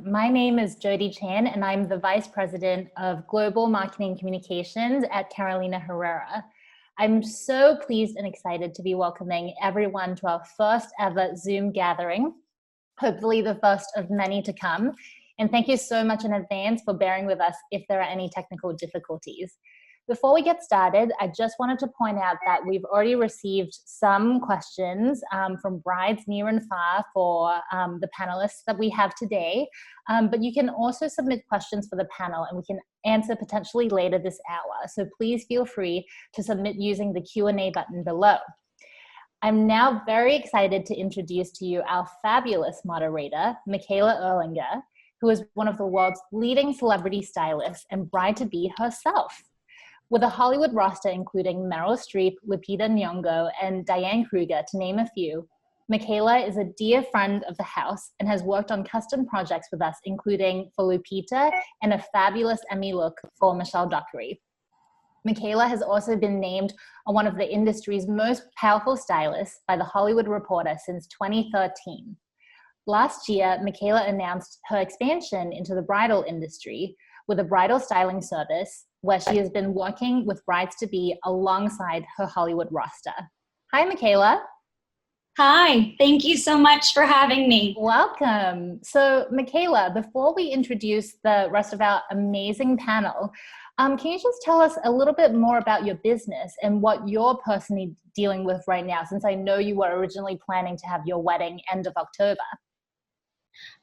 My name is Jody Chan, and I'm the Vice President of Global Marketing Communications at Carolina Herrera. I'm so pleased and excited to be welcoming everyone to our first ever Zoom gathering, hopefully the first of many to come. And thank you so much in advance for bearing with us if there are any technical difficulties. Before we get started, I just wanted to point out that we've already received some questions from brides near and far for the panelists that we have today. But you can also submit questions for the panel and we can answer potentially later this hour. So please feel free to submit using the Q&A button below. I'm now very excited to introduce to you our fabulous moderator, Micaela Erlanger, who is one of the world's leading celebrity stylists and bride-to-be herself. With a Hollywood roster including Meryl Streep, Lupita Nyong'o, and Diane Kruger, to name a few, Micaela is a dear friend of the house and has worked on custom projects with us, including for Lupita and a fabulous Emmy look for Michelle Dockery. Micaela has also been named one of the industry's most powerful stylists by The Hollywood Reporter since 2013. Last year, Micaela announced her expansion into the bridal industry with a bridal styling service where she has been working with brides-to-be alongside her Hollywood roster. Hi, Micaela. Hi, thank you so much for having me. Welcome. So, Micaela, before we introduce the rest of our amazing panel, can you just tell us a little bit more about your business and what you're personally dealing with right now, since I know you were originally planning to have your wedding end of October?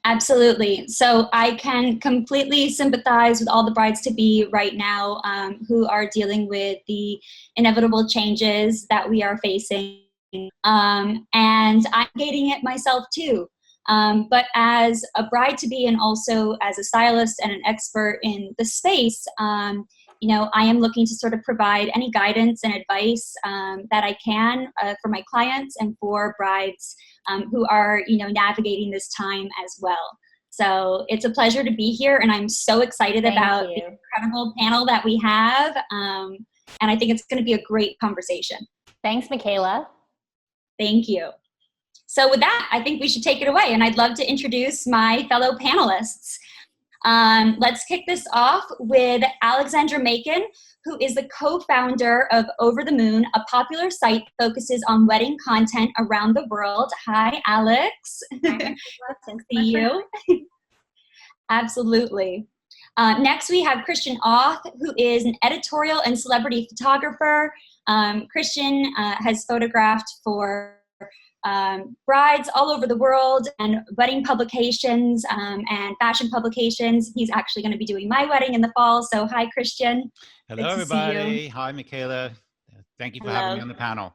Absolutely. So I can completely sympathize with all the brides-to-be right now who are dealing with the inevitable changes that we are facing. And I'm navigating it myself too. But as a bride-to-be and also as a stylist and an expert in the space, I am looking to sort of provide any guidance and advice that I can for my clients and for brides who are, navigating this time as well. So it's a pleasure to be here, and I'm so excited about the incredible panel that we have. And I think it's going to be a great conversation. Thanks, Micaela. Thank you. So with that, I think we should take it away, and I'd love to introduce my fellow panelists. Let's kick this off with Alexandra Macon, who is the co-founder of Over the Moon, a popular site that focuses on wedding content around the world. Hi, Alex. Nice to see you. Absolutely. Next, we have Christian Oth, who is an editorial and celebrity photographer. Christian has photographed for brides all over the world and wedding publications and fashion publications. He's actually going to be doing my wedding in the fall. So hi, Christian. Hello, everybody. Hi, Micaela. Thank you for having me on the panel.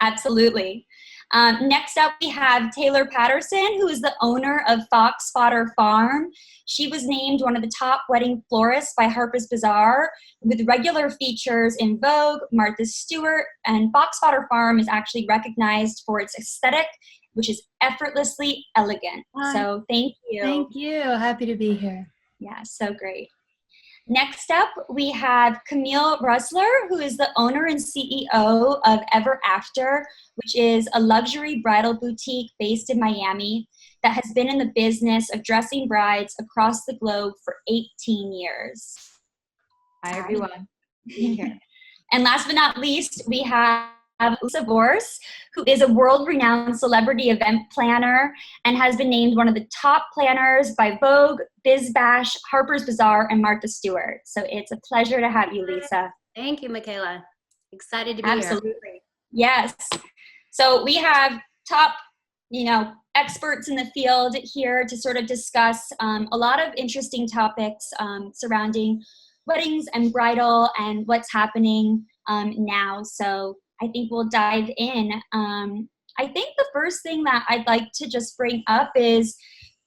Absolutely. Next up, we have Taylor Patterson, who is the owner of Fox Fodder Farm. She was named one of the top wedding florists by Harper's Bazaar, with regular features in Vogue, Martha Stewart, and Fox Fodder Farm is actually recognized for its aesthetic, which is effortlessly elegant. Hi. So thank you. Thank you. Happy to be here. Yeah, so great. Next up, we have Camille Rustler, who is the owner and CEO of Ever After, which is a luxury bridal boutique based in Miami that has been in the business of dressing brides across the globe for 18 years. Hi, everyone. And last but not least, we have Vorce, who is a world-renowned celebrity event planner and has been named one of the top planners by Vogue, Biz Bash, Harper's Bazaar, and Martha Stewart. So it's a pleasure to have you, Lisa. Thank you, Micaela. Excited to be Absolutely. Yes. So we have top, experts in the field here to sort of discuss a lot of interesting topics surrounding weddings and bridal and what's happening now. So I think we'll dive in. I think the first thing that I'd like to just bring up is,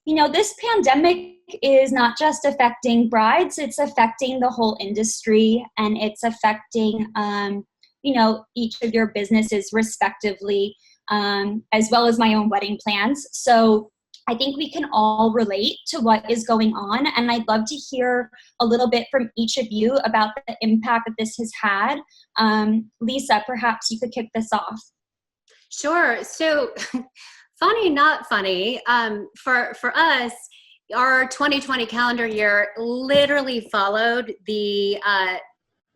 this pandemic is not just affecting brides, it's affecting the whole industry, and it's affecting, each of your businesses respectively, as well as my own wedding plans. So I think we can all relate to what is going on, and I'd love to hear a little bit from each of you about the impact that this has had. Lisa, perhaps you could kick this off. Sure. So funny, not funny. For us, our 2020 calendar year literally followed the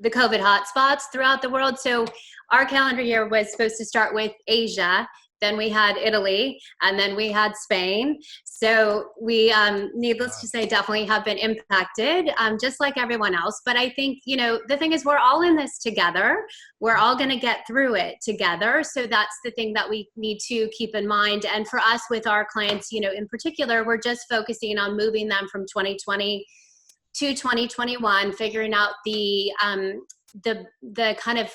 COVID hotspots throughout the world. So our calendar year was supposed to start with Asia, then we had Italy, and then we had Spain. So we, needless to say, definitely have been impacted, just like everyone else. But I think, the thing is, we're all in this together. We're all going to get through it together. So that's the thing that we need to keep in mind. And for us, with our clients, in particular, we're just focusing on moving them from 2020 to 2021, figuring out the kind of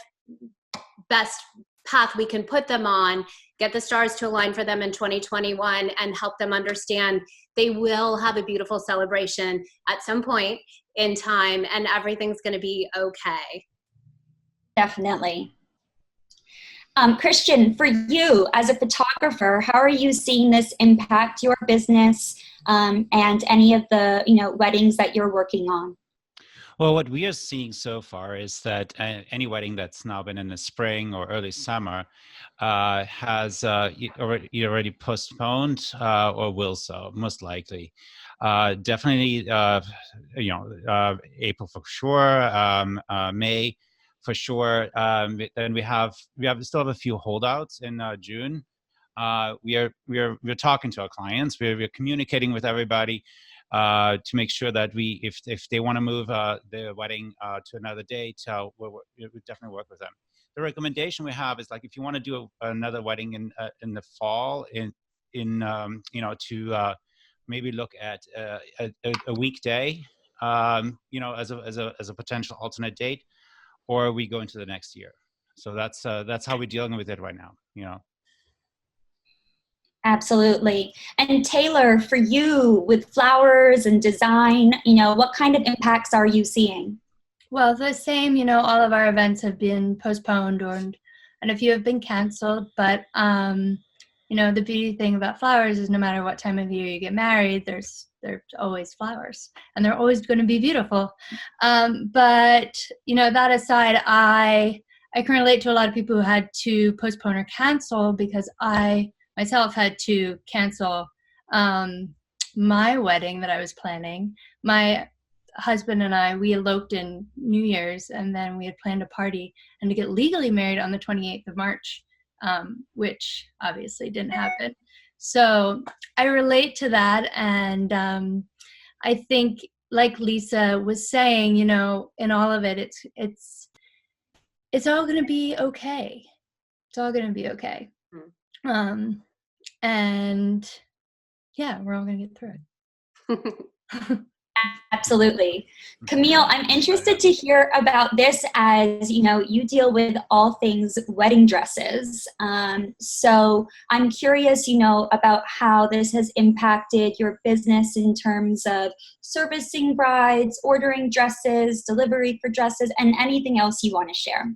best path we can put them on, get the stars to align for them in 2021, and help them understand they will have a beautiful celebration at some point in time, and everything's going to be okay. Definitely. Christian, for you as a photographer, how are you seeing this impact your business and any of the weddings that you're working on? Well, what we are seeing so far is that any wedding that's now been in the spring or early summer has already postponed or will so, most likely. Definitely, April for sure, May for sure. Then we still have a few holdouts in June. We're talking to our clients. We're communicating with everybody to make sure that if they want to move their wedding to another date, we definitely work with them. The recommendation we have is, like, if you want to do another wedding in the fall, to maybe look at a weekday, as a potential alternate date, or we go into the next year. So that's how we're dealing with it right now. Absolutely. And Taylor, for you with flowers and design, what kind of impacts are you seeing? Well, the same, all of our events have been postponed and a few have been canceled. But, the beauty thing about flowers is no matter what time of year you get married, there's always flowers, and they're always going to be beautiful. But, that aside, I can relate to a lot of people who had to postpone or cancel, because I myself had to cancel my wedding that I was planning. My husband and I, we eloped in New Year's, and then we had planned a party and to get legally married on the 28th of March, which obviously didn't happen. So I relate to that, and I think, like Lisa was saying, in all of it, it's all going to be okay. It's all going to be okay. And yeah, we're all going to get through it. Absolutely. Camille, I'm interested to hear about this, as you deal with all things wedding dresses. So I'm curious, about how this has impacted your business in terms of servicing brides, ordering dresses, delivery for dresses, and anything else you want to share.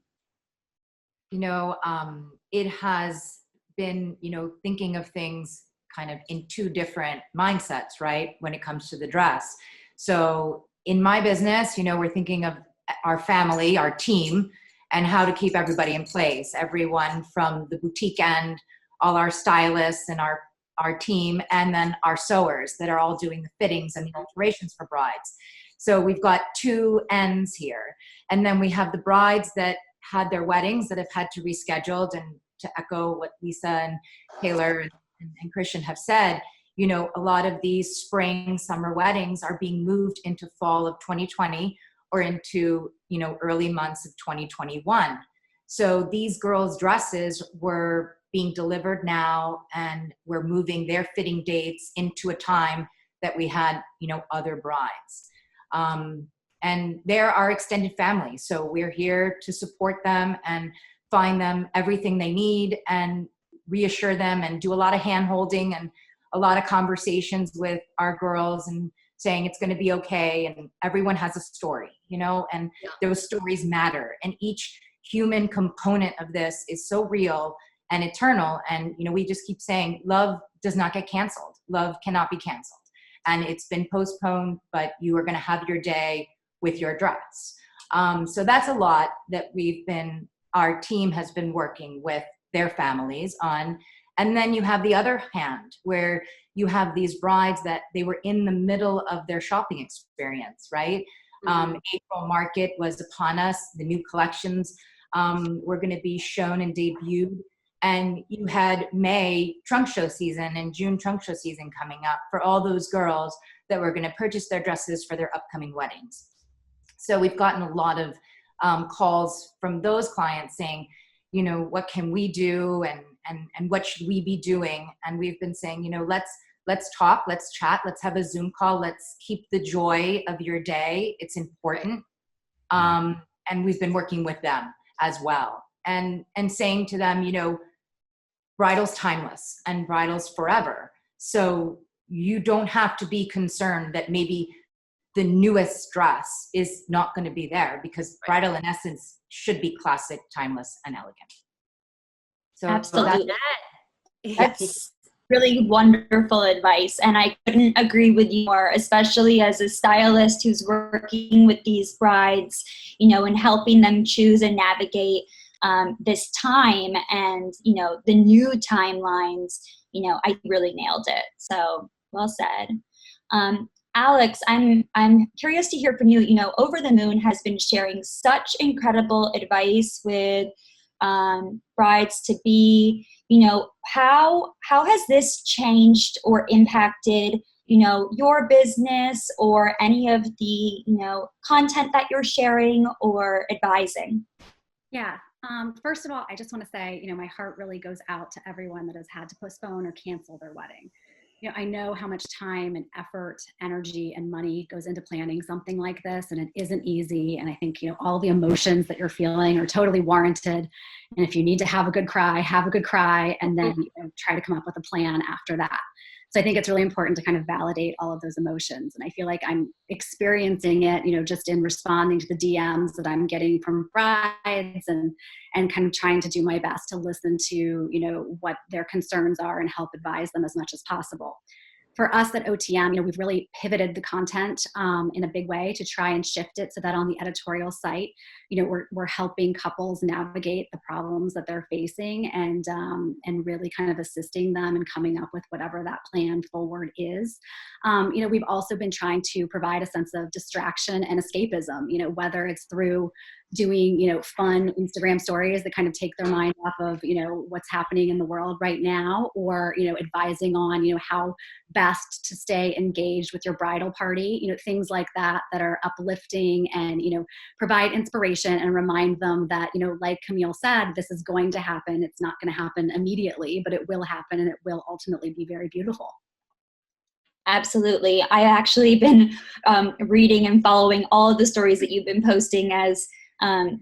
It has been, thinking of things kind of in two different mindsets, right? When it comes to the dress. So in my business, we're thinking of our family, our team, and how to keep everybody in place. Everyone from the boutique end, all our stylists and our team, and then our sewers that are all doing the fittings and the alterations for brides. So we've got two ends here. And then we have the brides that had their weddings that have had to reschedule, and to echo what Lisa and Taylor and Christian have said, a lot of these spring, summer weddings are being moved into fall of 2020 or into, early months of 2021. So these girls' dresses were being delivered now, and we're moving their fitting dates into a time that we had, other brides. And they're our extended family. So we're here to support them and find them everything they need and reassure them, and do a lot of hand holding and a lot of conversations with our girls and saying it's going to be okay. And everyone has a story, and those stories matter. And each human component of this is so real and eternal. And, we just keep saying love does not get canceled. Love cannot be canceled. And it's been postponed, but you are going to have your day with your dress. So that's a lot that our team has been working with their families on. And then you have the other hand where you have these brides that they were in the middle of their shopping experience, right? April market was upon us. The new collections were going to be shown and debuted. And you had May trunk show season and June trunk show season coming up for all those girls that were going to purchase their dresses for their upcoming weddings. So we've gotten a lot of calls from those clients saying, you know, what can we do and what should we be doing? And we've been saying, you know, let's talk, let's chat, let's have a Zoom call, let's keep the joy of your day. It's important. And we've been working with them as well and saying to them, you know, bridal's timeless and bridal's forever. So you don't have to be concerned that maybe the newest dress is not going to be there, because bridal in essence should be classic, timeless, and elegant. So absolutely. That's really wonderful advice. And I couldn't agree with you more, especially as a stylist who's working with these brides, you know, and helping them choose and navigate this time and, you know, the new timelines. You know, I really nailed it. So well said. Alex, I'm curious to hear from you. You know, Over the Moon has been sharing such incredible advice with brides to be. You know, how has this changed or impacted, you know, your business or any of the, you know, content that you're sharing or advising? Yeah. First of all, I just want to say, you know, my heart really goes out to everyone that has had to postpone or cancel their wedding. You know, I know how much time and effort, energy, and money goes into planning something like this, and it isn't easy. And I think, you know, all the emotions that you're feeling are totally warranted. And if you need to have a good cry, and then, you know, try to come up with a plan after that. So I think it's really important to kind of validate all of those emotions. And I feel like I'm experiencing it, you know, just in responding to the DMs that I'm getting from brides and kind of trying to do my best to listen to, you know, what their concerns are and help advise them as much as possible. For us at OTM, you know, we've really pivoted the content in a big way to try and shift it so that on the editorial site, you know, we're helping couples navigate the problems that they're facing and really kind of assisting them in coming up with whatever that plan forward is. You know, we've also been trying to provide a sense of distraction and escapism, you know, whether it's through doing, you know, fun Instagram stories that kind of take their mind off of, you know, what's happening in the world right now, or, you know, advising on, you know, how best to stay engaged with your bridal party, you know, things like that are uplifting and, you know, provide inspiration and remind them that, you know, like Camille said, this is going to happen. It's not going to happen immediately, but it will happen and it will ultimately be very beautiful. Absolutely. I actually been reading and following all of the stories that you've been posting, as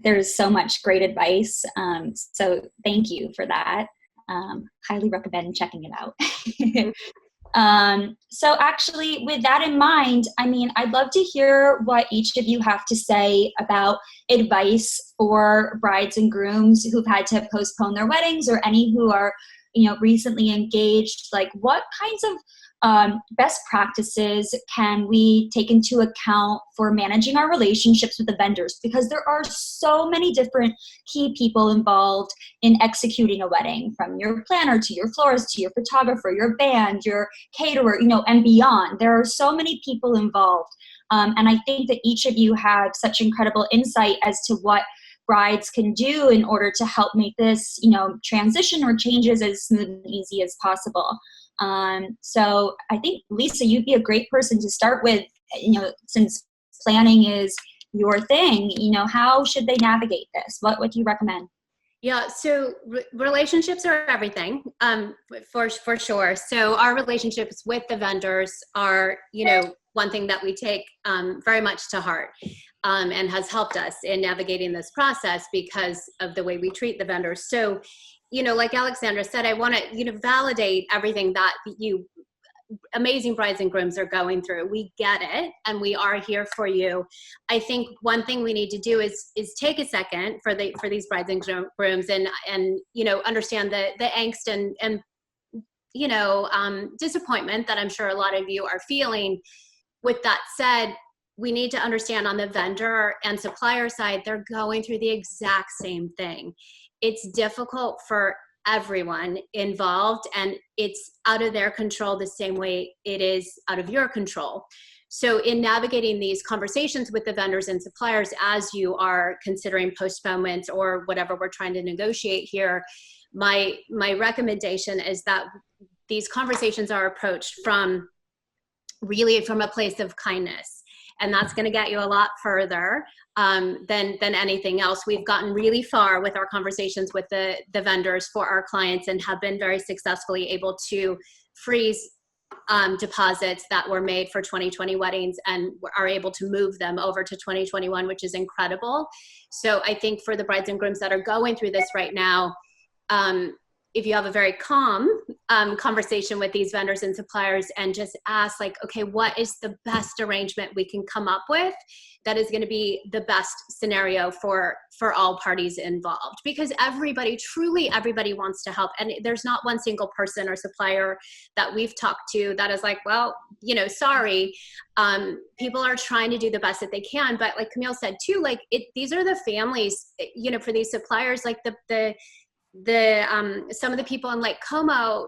there's so much great advice. So thank you for that. Highly recommend checking it out. So actually, with that in mind, I mean, I'd love to hear what each of you have to say about advice for brides and grooms who've had to postpone their weddings, or any who are, you know, recently engaged. Like, what kinds of best practices can we take into account for managing our relationships with the vendors? Because there are so many different key people involved in executing a wedding, from your planner to your florist to your photographer, your band, your caterer, you know, and beyond. There are so many people involved. And I think that each of you have such incredible insight as to what brides can do in order to help make this, you know, transition or changes as smooth and easy as possible. So I think, Lisa, you'd be a great person to start with, you know, since planning is your thing. You know, how should they navigate this? What do you recommend? Yeah, so relationships are everything, for sure. So our relationships with the vendors are, you know, one thing that we take very much to heart, and has helped us in navigating this process because of the way we treat the vendors. So, you know, like Alexandra said, I want to, you know, validate everything that you amazing brides and grooms are going through. We get it, and we are here for you. I think one thing we need to do is take a second for these brides and grooms and you know, understand the angst and you know, disappointment that I'm sure a lot of you are feeling. With that said, we need to understand on the vendor and supplier side, they're going through the exact same thing. It's difficult for everyone involved, and it's out of their control the same way it is out of your control. So in navigating these conversations with the vendors and suppliers, as you are considering postponements or whatever we're trying to negotiate here, my recommendation is that these conversations are approached from a place of kindness. And that's going to get you a lot further than anything else. We've gotten really far with our conversations with the vendors for our clients and have been very successfully able to freeze deposits that were made for 2020 weddings and are able to move them over to 2021, which is incredible. So I think for the brides and grooms that are going through this right now, if you have a very calm conversation with these vendors and suppliers and just ask, like, okay, what is the best arrangement we can come up with that is going to be the best scenario for all parties involved? Because truly everybody wants to help. And there's not one single person or supplier that we've talked to that is like, well, sorry. People are trying to do the best that they can. But like Camille said too, like these are the families, for these suppliers, like some of the people in Lake Como,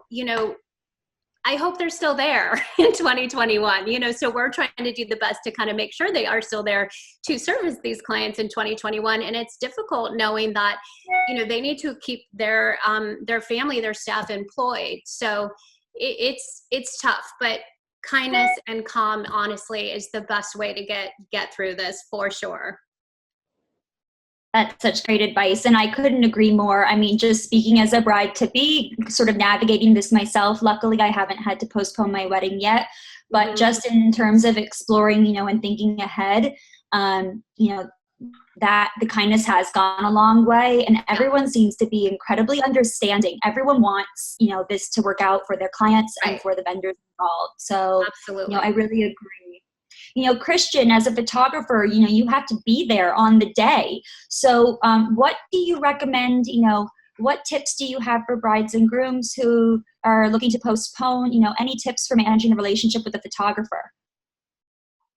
I hope they're still there in 2021, so we're trying to do the best to kind of make sure they are still there to service these clients in 2021. And it's difficult knowing that, they need to keep their family, their staff employed. So it's tough, but kindness and calm, honestly, is the best way to get through this for sure. That's such great advice, and I couldn't agree more. I mean, just speaking as a bride to be, sort of navigating this myself, luckily I haven't had to postpone my wedding yet, but just in terms of exploring, and thinking ahead, that the kindness has gone a long way, and everyone seems to be incredibly understanding. Everyone wants, this to work out for their clients and for the vendors involved. So, absolutely, I really agree. Christian, as a photographer, you have to be there on the day. So what do you recommend, what tips do you have for brides and grooms who are looking to postpone, any tips for managing the relationship with the photographer?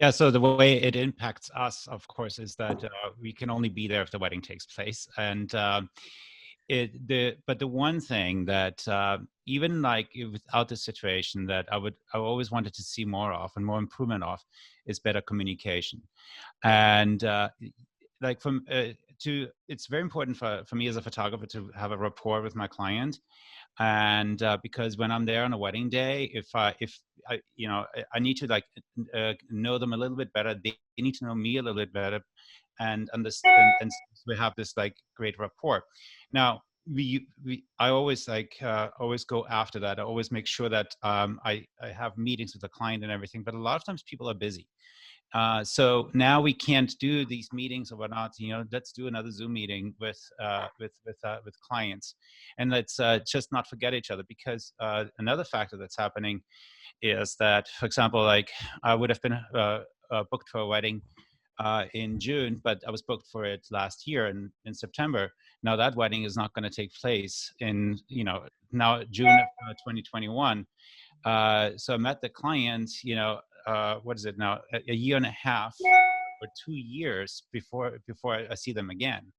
Yeah, so the way it impacts us, of course, is that we can only be there if the wedding takes place. And but the one thing that even like without this situation that I always wanted to see more of and more improvement of is better communication. And it's very important for me as a photographer to have a rapport with my client. And because when I'm there on a wedding day, if I need to know them a little bit better, they need to know me a little bit better, and understand, and we have this great rapport. Now, I always always go after that. I always make sure that I have meetings with the client and everything. But a lot of times people are busy, so now we can't do these meetings or whatnot. Let's do another Zoom meeting with clients, and let's just not forget each other. Because another factor that's happening is that, for example, I would have been booked for a wedding in June, but I was booked for it last year in September. Now that wedding is not going to take place in now June of 2021. So I met the client, what is it now, a year and a half or 2 years before I see them again.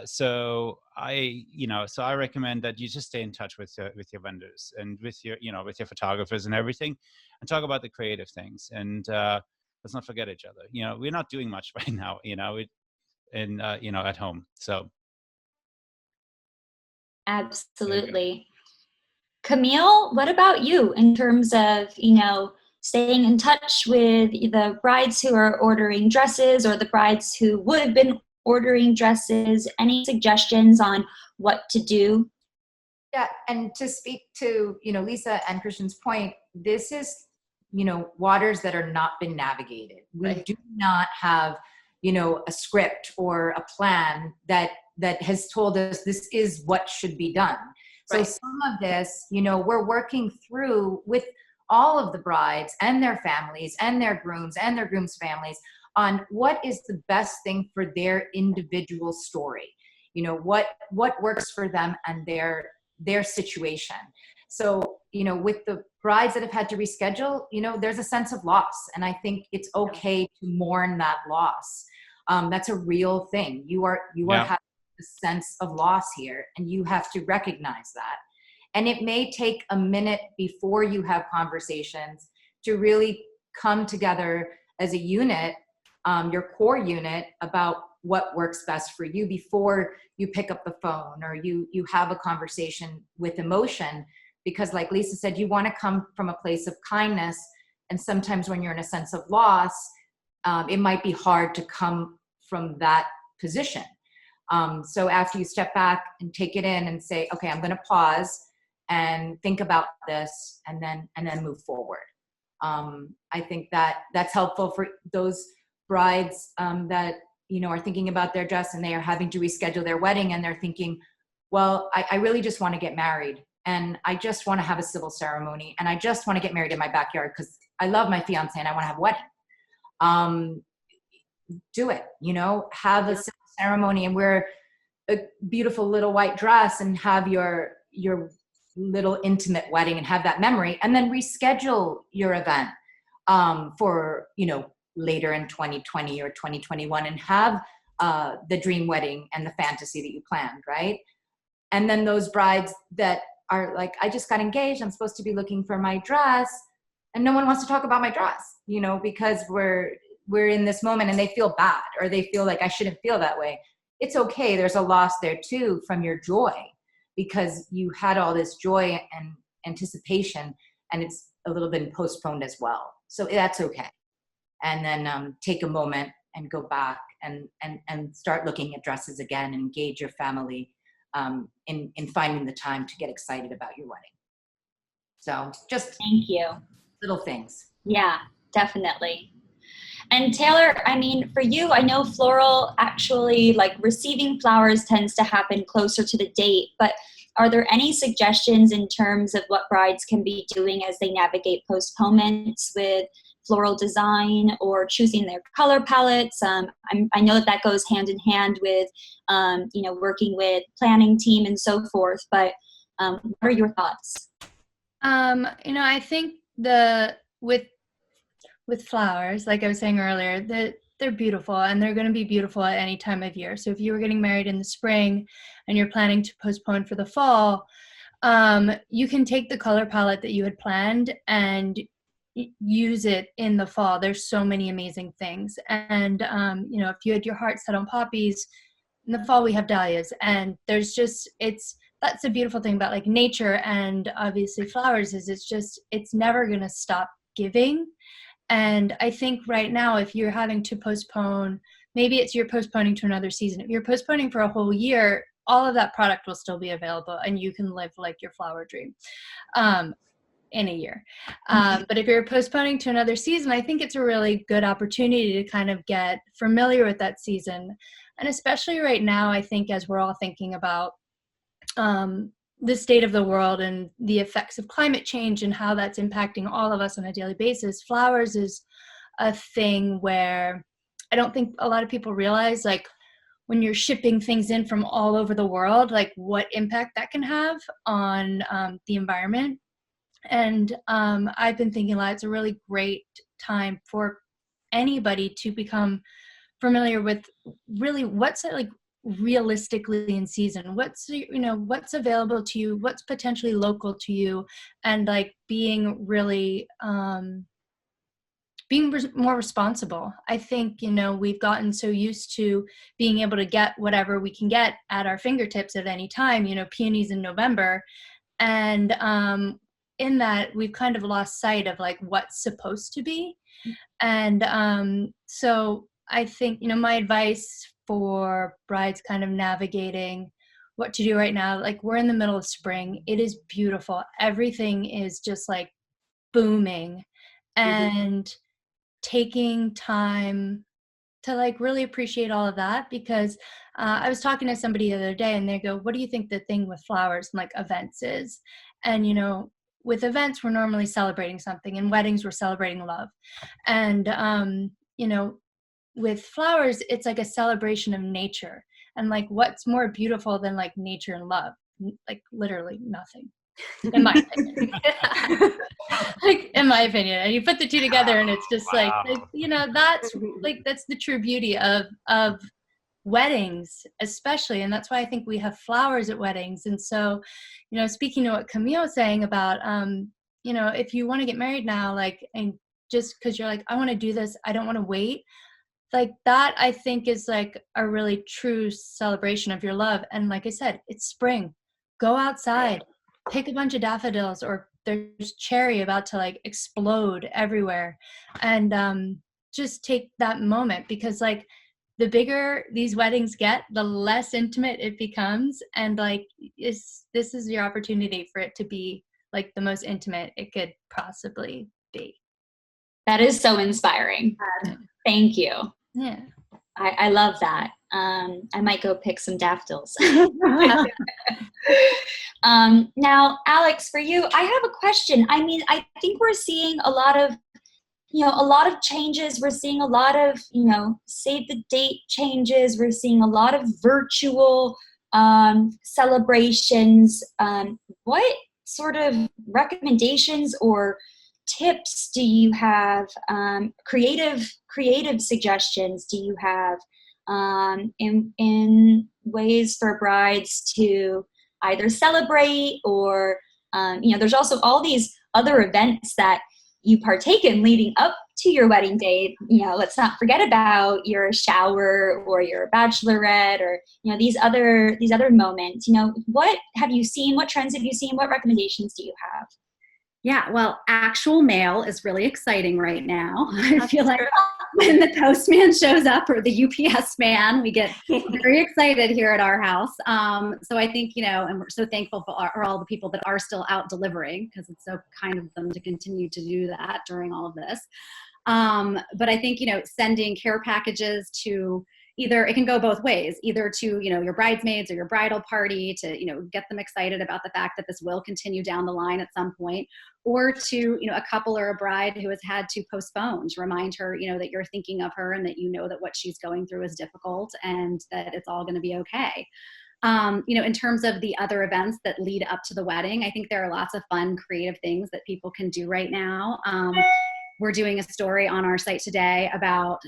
So I recommend that you just stay in touch with your vendors and with your photographers and everything, and talk about the creative things. And let's not forget each other. We're not doing much right now, at home. So. Absolutely. Camille, what about you in terms of, staying in touch with the brides who are ordering dresses or the brides who would have been ordering dresses? Any suggestions on what to do? Yeah, and to speak to, Lisa and Christian's point, this is, waters that are not been navigated. We do not have, a script or a plan that has told us this is what should be done. So some of this, we're working through with all of the brides and their families and their grooms families on what is the best thing for their individual story. What works for them and their situation. So, with the brides that have had to reschedule, there's a sense of loss. And I think it's okay to mourn that loss. That's a real thing. You are having a sense of loss here, and you have to recognize that. And it may take a minute before you have conversations to really come together as a unit, your core unit, about what works best for you before you pick up the phone or you have a conversation with emotion. Because like Lisa said, you want to come from a place of kindness. And sometimes when you're in a sense of loss, it might be hard to come from that position. So after you step back and take it in and say, okay, I'm going to pause and think about this and then move forward. I think that that's helpful for those brides that, you know, are thinking about their dress and they are having to reschedule their wedding and they're thinking, well, I really just want to get married and I just want to have a civil ceremony and I just want to get married in my backyard because I love my fiance and I want to have a wedding. Do it, you know, have a civil ceremony and wear a beautiful little white dress and have your little intimate wedding and have that memory, and then reschedule your event for, you know, later in 2020 or 2021 and have the dream wedding and the fantasy that you planned, right? And then those brides that are like, I just got engaged, I'm supposed to be looking for my dress, and no one wants to talk about my dress, you know, because we're in this moment and they feel bad or they feel like I shouldn't feel that way. It's okay. There's a loss there too from your joy because you had all this joy and anticipation and it's a little bit postponed as well. So that's okay. And then take a moment and go back and start looking at dresses again and engage your family in finding the time to get excited about your wedding. So just Thank you. Little things. Yeah, definitely. And Taylor, I mean, for you, I know floral actually, like receiving flowers tends to happen closer to the date, but are there any suggestions in terms of what brides can be doing as they navigate postponements with floral design or choosing their color palettes? I know that goes hand in hand with, you know, working with planning team and so forth, but what are your thoughts? You know, I think with flowers, like I was saying earlier, that they're beautiful and they're going to be beautiful at any time of year. So if you were getting married in the spring and you're planning to postpone for the fall, you can take the color palette that you had planned and use it in the fall. There's so many amazing things. And, you know, if you had your heart set on poppies, in the fall we have dahlias, and there's just, that's the beautiful thing about like nature and obviously flowers is it's never going to stop giving. And I think right now, if you're having to postpone, maybe you're postponing to another season. If you're postponing for a whole year, all of that product will still be available and you can live like your flower dream in a year. But if you're postponing to another season, I think it's a really good opportunity to kind of get familiar with that season. And especially right now, I think as we're all thinking about the state of the world and the effects of climate change and how that's impacting all of us on a daily basis, flowers is a thing where I don't think a lot of people realize, like when you're shipping things in from all over the world, like what impact that can have on the environment. And I've been thinking a lot, it's a really great time for anybody to become familiar with really what's like realistically in season, what's, you know, what's available to you, what's potentially local to you, and like being really more responsible. I think, you know, we've gotten so used to being able to get whatever we can get at our fingertips at any time, you know, peonies in November, and in that we've kind of lost sight of like what's supposed to be. And so I think, you know, my advice for brides kind of navigating what to do right now, like we're in the middle of spring, it is beautiful, everything is just like booming, and taking time to like really appreciate all of that. Because I was talking to somebody the other day and they go, what do you think the thing with flowers and like events is? And, you know, with events, we're normally celebrating something, and weddings, we're celebrating love. And, you know, with flowers, it's like a celebration of nature. And like, what's more beautiful than like nature and love? Like literally nothing, in my opinion. Like, in my opinion. And you put the two together and it's just like, you know, that's the true beauty of weddings especially, and that's why I think we have flowers at weddings. And so, you know, speaking to what Camille was saying about, you know, if you want to get married now, like, and just because you're like, I want to do this, I don't want to wait, like that, I think is like a really true celebration of your love. And like I said, it's spring. Go outside, pick a bunch of daffodils, or there's cherry about to like explode everywhere, and just take that moment, because like the bigger these weddings get, the less intimate it becomes, and like this is your opportunity for it to be like the most intimate it could possibly be. That is so inspiring. Thank you. Yeah. I love that. I might go pick some daffodils. Now, Alex, for you, I have a question. I mean, I think we're seeing a lot of, you know, a lot of changes. We're seeing a lot of, you know, save the date changes. We're seeing a lot of virtual celebrations. What sort of recommendations or tips do you have, creative suggestions do you have in ways for brides to either celebrate or, you know, there's also all these other events that you partake in leading up to your wedding day. You know, let's not forget about your shower or your bachelorette, or, you know, these other moments. You know, what have you seen? What trends have you seen? What recommendations do you have? Yeah, well, actual mail is really exciting right now. I feel like when the postman shows up or the UPS man, we get very excited here at our house. So I think, you know, and we're so thankful for all the people that are still out delivering, because it's so kind of them to continue to do that during all of this. But I think, you know, sending care packages to either, it can go both ways, either to, you know, your bridesmaids or your bridal party to, you know, get them excited about the fact that this will continue down the line at some point, or to, you know, a couple or a bride who has had to postpone, to remind her, you know, that you're thinking of her and that you know that what she's going through is difficult and that it's all going to be okay. You know, in terms of the other events that lead up to the wedding, I think there are lots of fun, creative things that people can do right now. We're doing a story on our site today about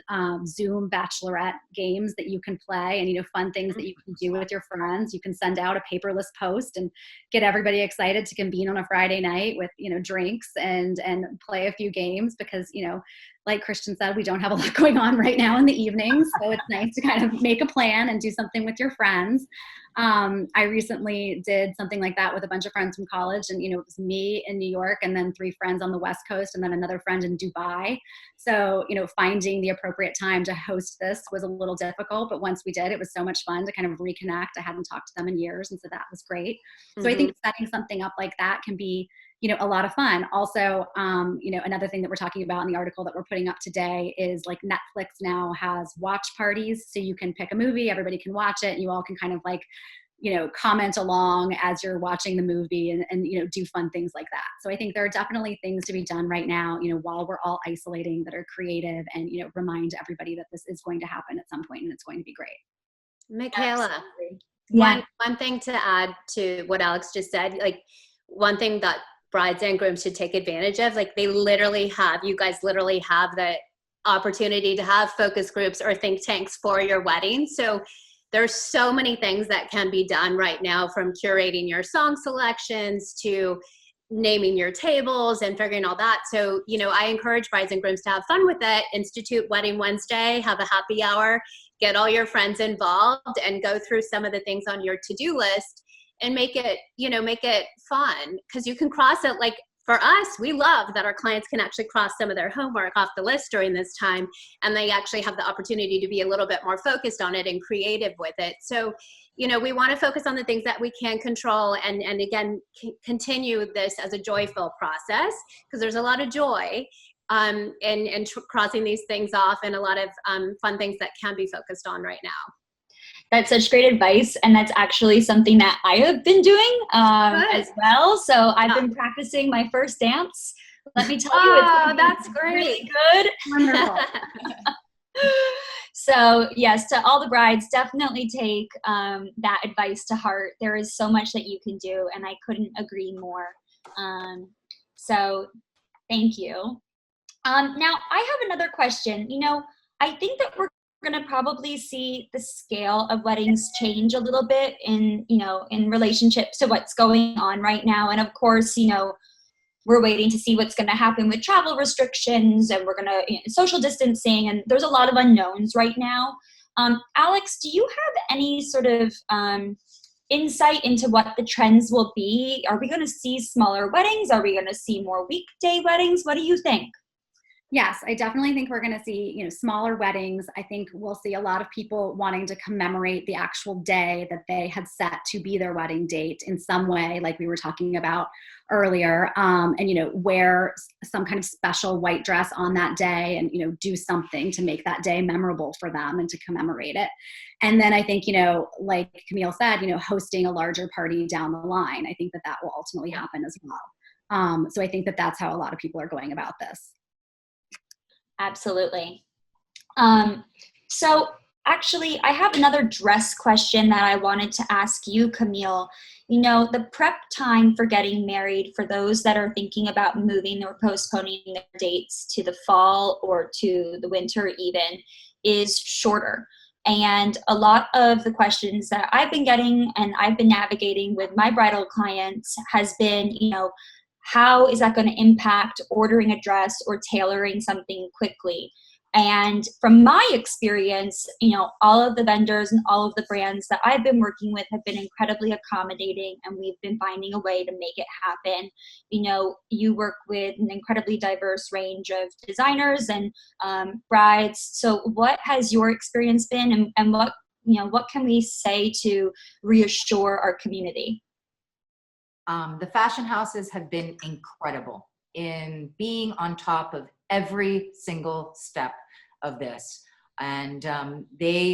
Zoom bachelorette games that you can play, and, you know, fun things that you can do with your friends. You can send out a paperless post and get everybody excited to convene on a Friday night with, you know, drinks and play a few games, because, you know, like Christian said, we don't have a lot going on right now in the evenings. So it's nice to kind of make a plan and do something with your friends. I recently did something like that with a bunch of friends from college, and, you know, it was me in New York and then 3 friends on the West Coast and then another friend in Dubai. So, you know, finding the appropriate time to host this was a little difficult, but once we did, it was so much fun to kind of reconnect. I hadn't talked to them in years, and so that was great. So I think setting something up like that can be, you know, a lot of fun. Also, you know, another thing that we're talking about in the article that we're putting up today is like Netflix now has watch parties. So you can pick a movie, everybody can watch it, and you all can kind of like, you know, comment along as you're watching the movie and, you know, do fun things like that. So I think there are definitely things to be done right now, you know, while we're all isolating, that are creative and, you know, remind everybody that this is going to happen at some point and it's going to be great. Micaela, Yeah. one thing to add to what Alex just said, like one thing that brides and grooms should take advantage of, like you guys literally have the opportunity to have focus groups or think tanks for your wedding. So there's so many things that can be done right now, from curating your song selections to naming your tables and figuring all that. So, you know, I encourage brides and grooms to have fun with it. Institute Wedding Wednesday, have a happy hour, get all your friends involved and go through some of the things on your to-do list and make it, you know, make it fun, because you can cross it. Like for us, we love that our clients can actually cross some of their homework off the list during this time, and they actually have the opportunity to be a little bit more focused on it and creative with it. So, you know, we want to focus on the things that we can control, and again, continue this as a joyful process, because there's a lot of joy in crossing these things off, and a lot of fun things that can be focused on right now. That's such great advice, and that's actually something that I have been doing as well. So I've been practicing my first dance. Let me tell you, it's that's great. Really good. Wonderful. So yes, to all the brides, definitely take that advice to heart. There is so much that you can do, and I couldn't agree more. So thank you. Now I have another question. You know, I think that we're we're going to probably see the scale of weddings change a little bit in relationship to what's going on right now. And of course, we're waiting to see what's going to happen with travel restrictions, and we're going to social distancing, and there's a lot of unknowns right now. Alex, do you have any sort of insight into what the trends will be? Are we going to see smaller weddings? Are we going to see more weekday weddings? What do you think? Yes, I definitely think we're going to see, smaller weddings. I think we'll see a lot of people wanting to commemorate the actual day that they had set to be their wedding date in some way, like we were talking about earlier, and, wear some kind of special white dress on that day and, do something to make that day memorable for them and to commemorate it. And then I think, like Camille said, hosting a larger party down the line. I think that will ultimately happen as well. So I think that that's how a lot of people are going about this. Absolutely. So actually, I have another dress question that I wanted to ask you, Camille. The prep time for getting married for those that are thinking about moving or postponing their dates to the fall or to the winter even is shorter. And a lot of the questions that I've been getting and I've been navigating with my bridal clients has been, how is that going to impact ordering a dress or tailoring something quickly? And from my experience, all of the vendors and all of the brands that I've been working with have been incredibly accommodating, and we've been finding a way to make it happen. You work with an incredibly diverse range of designers and brides. So what has your experience been, and what can we say to reassure our community? The fashion houses have been incredible in being on top of every single step of this. And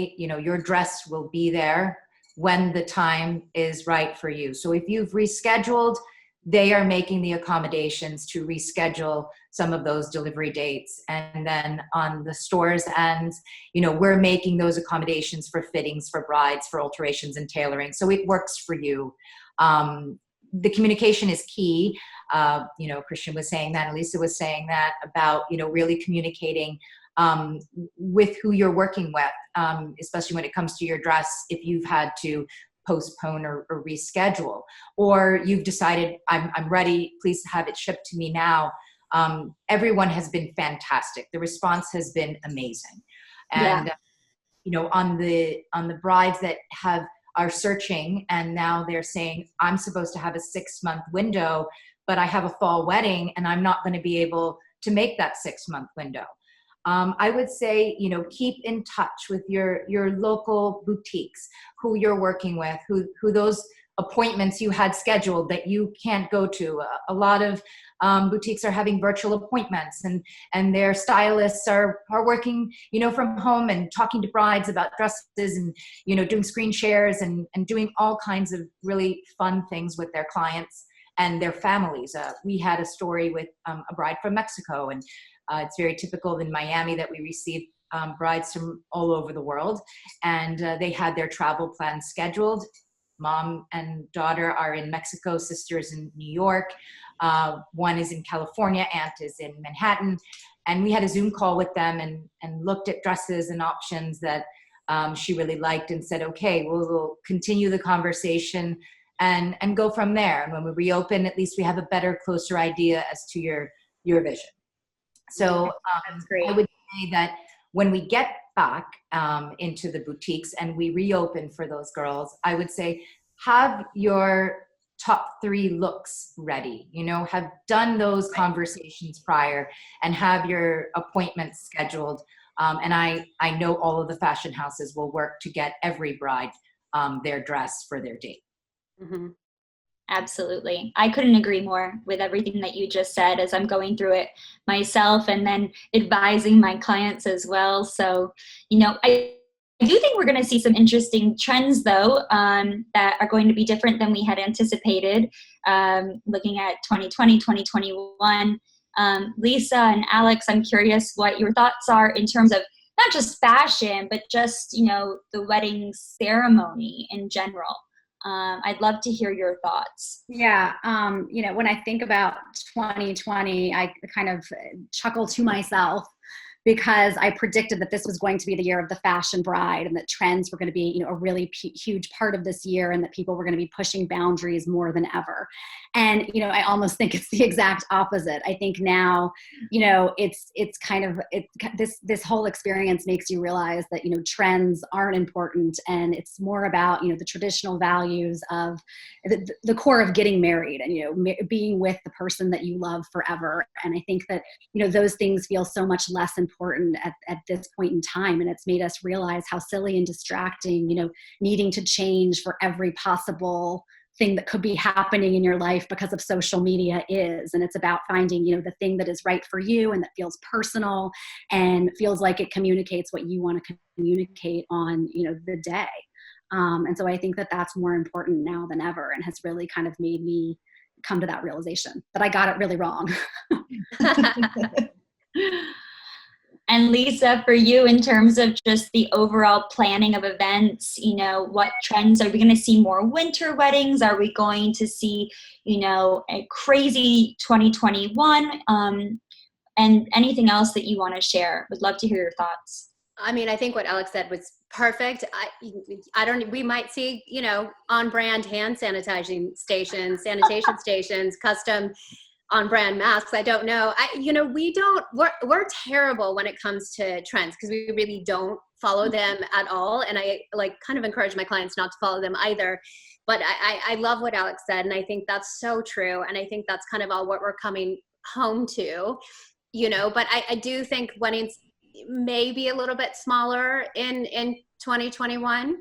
your dress will be there when the time is right for you. So if you've rescheduled, they are making the accommodations to reschedule some of those delivery dates. And then on the stores end, we're making those accommodations for fittings, for brides, for alterations and tailoring. So it works for you. The communication is key. Christian was saying that, Elisa was saying that about, really communicating with who you're working with, especially when it comes to your dress, if you've had to postpone or reschedule, or you've decided, I'm ready, please have it shipped to me now. Everyone has been fantastic. The response has been amazing. And, on the brides that are searching, and now they're saying, I'm supposed to have a 6-month window, but I have a fall wedding and I'm not going to be able to make that 6-month window. I would say, keep in touch with your local boutiques, who you're working with, who those appointments you had scheduled that you can't go to. A lot of boutiques are having virtual appointments, and their stylists are working, from home and talking to brides about dresses and, doing screen shares and doing all kinds of really fun things with their clients and their families. We had a story with a bride from Mexico, and it's very typical in Miami that we receive brides from all over the world, and they had their travel plans scheduled. Mom and daughter are in Mexico, sisters in New York. One is in California, aunt is in Manhattan. And we had a Zoom call with them and looked at dresses and options that she really liked, and said, okay, we'll continue the conversation and go from there. And when we reopen, at least we have a better, closer idea as to your vision. So That's great. I would say that when we get back into the boutiques and we reopen for those girls, I would say have your top 3 looks ready, have done those conversations prior and have your appointments scheduled. And I know all of the fashion houses will work to get every bride their dress for their date. Mm-hmm. Absolutely. I couldn't agree more with everything that you just said, as I'm going through it myself and then advising my clients as well. So, I do think we're going to see some interesting trends, though, that are going to be different than we had anticipated, looking at 2020, 2021. Lisa and Alex, I'm curious what your thoughts are in terms of not just fashion, but just, the wedding ceremony in general. I'd love to hear your thoughts. Yeah. When I think about 2020, I kind of chuckle to myself because I predicted that this was going to be the year of the fashion bride and that trends were going to be, a really huge part of this year, and that people were going to be pushing boundaries more than ever. And, I almost think it's the exact opposite. I think now, it's kind of, this whole experience makes you realize that, trends aren't important, and it's more about, the traditional values of the core of getting married and, being with the person that you love forever. And I think that, those things feel so much less important at this point in time. And it's made us realize how silly and distracting, needing to change for every possible thing that could be happening in your life because of social media is. And it's about finding, the thing that is right for you and that feels personal and feels like it communicates what you want to communicate on, the day. And so I think that that's more important now than ever, and has really kind of made me come to that realization that I got it really wrong. And Lisa, for you, in terms of just the overall planning of events, what trends are we going to see? More winter weddings? Are we going to see, a crazy 2021? And anything else that you want to share? Would love to hear your thoughts. I think what Alex said was perfect. We might see, on brand hand sanitation stations, custom on brand masks. I don't know. We're terrible when it comes to trends, because we really don't follow them at all. And I kind of encourage my clients not to follow them either. But I love what Alex said. And I think that's so true. And I think that's kind of all what we're coming home to, but I do think weddings may be a little bit smaller in 2021.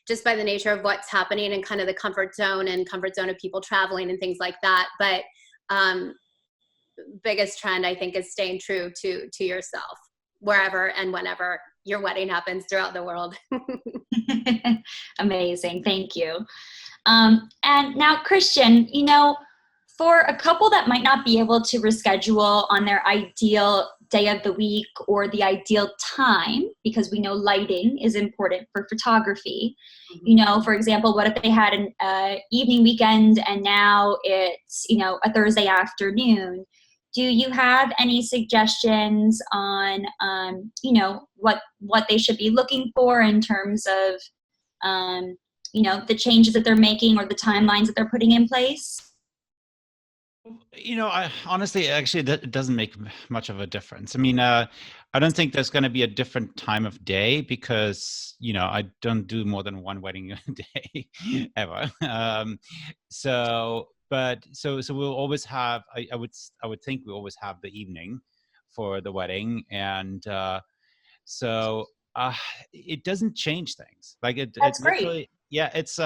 Just by the nature of what's happening and kind of the comfort zone of people traveling and things like that. But biggest trend, I think, is staying true to yourself wherever and whenever your wedding happens throughout the world. Amazing. Thank you. And now, Christian, for a couple that might not be able to reschedule on their ideal day of the week or the ideal time, because we know lighting is important for photography. For example, what if they had an evening weekend and now it's, a Thursday afternoon? Do you have any suggestions on, what they should be looking for in terms of, the changes that they're making or the timelines that they're putting in place? I honestly, actually, that doesn't make much of a difference. I don't think there's going to be a different time of day, because, I don't do more than one wedding a day ever. So we'll always have, I would think we always have the evening for the wedding. And it doesn't change things. That's great. Yeah, it's,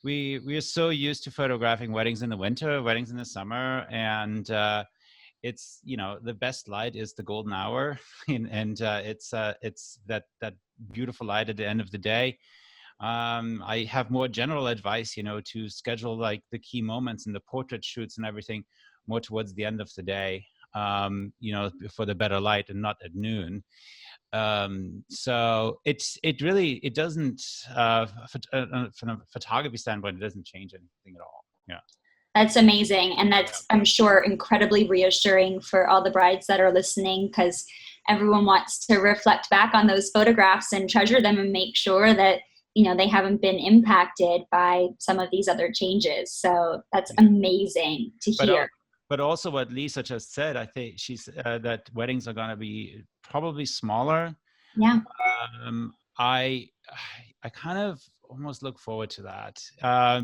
we are so used to photographing weddings in the winter, weddings in the summer, and it's the best light is the golden hour, and it's that beautiful light at the end of the day. I have more general advice, to schedule the key moments and the portrait shoots and everything more towards the end of the day, for the better light, and not at noon. So it doesn't, from a photography standpoint, it doesn't change anything at all. Yeah. That's amazing. And that's, I'm sure, incredibly reassuring for all the brides that are listening, because everyone wants to reflect back on those photographs and treasure them and make sure that, they haven't been impacted by some of these other changes. So that's amazing to hear. But also what Lisa just said, I think she's that weddings are going to be probably smaller. Yeah. I kind of almost look forward to that,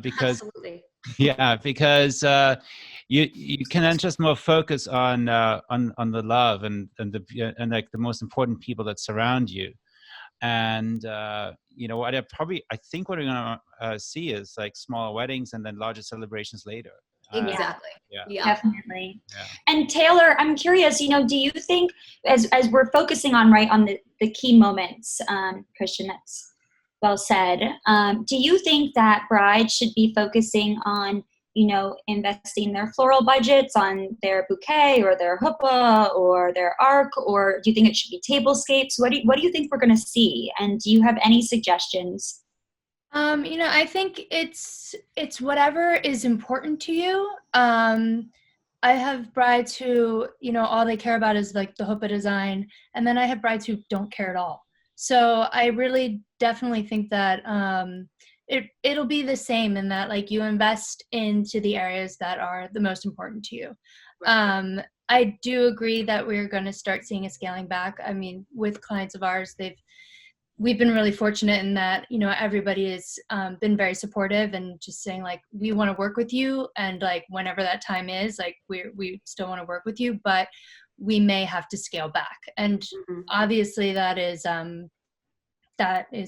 because Absolutely. Yeah, because you can then just more focus on the love and the most important people that surround you. And what I think what we're gonna see is smaller weddings and then larger celebrations later. Exactly. Yeah. Definitely. Yeah. And Taylor, I'm curious, do you think, as we're focusing on the key moments, Christian, that's well said. Do you think that brides should be focusing on, investing their floral budgets on their bouquet or their huppah or their arc, or do you think it should be tablescapes? What do you think we're going to see? And do you have any suggestions? I think it's whatever is important to you. have brides who, you know, all they care about is like the huppah design. And then I have brides who don't care at all. So I really definitely think that it'll be the same in that like you invest into the areas that are the most important to you. I do agree that we're going to start seeing a scaling back. I mean, with clients of ours, we've been really fortunate in that, you know, everybody has been very supportive and just saying like, we want to work with you. And like, whenever that time is, like, we still want to work with you, but we may have to scale back. And obviously that is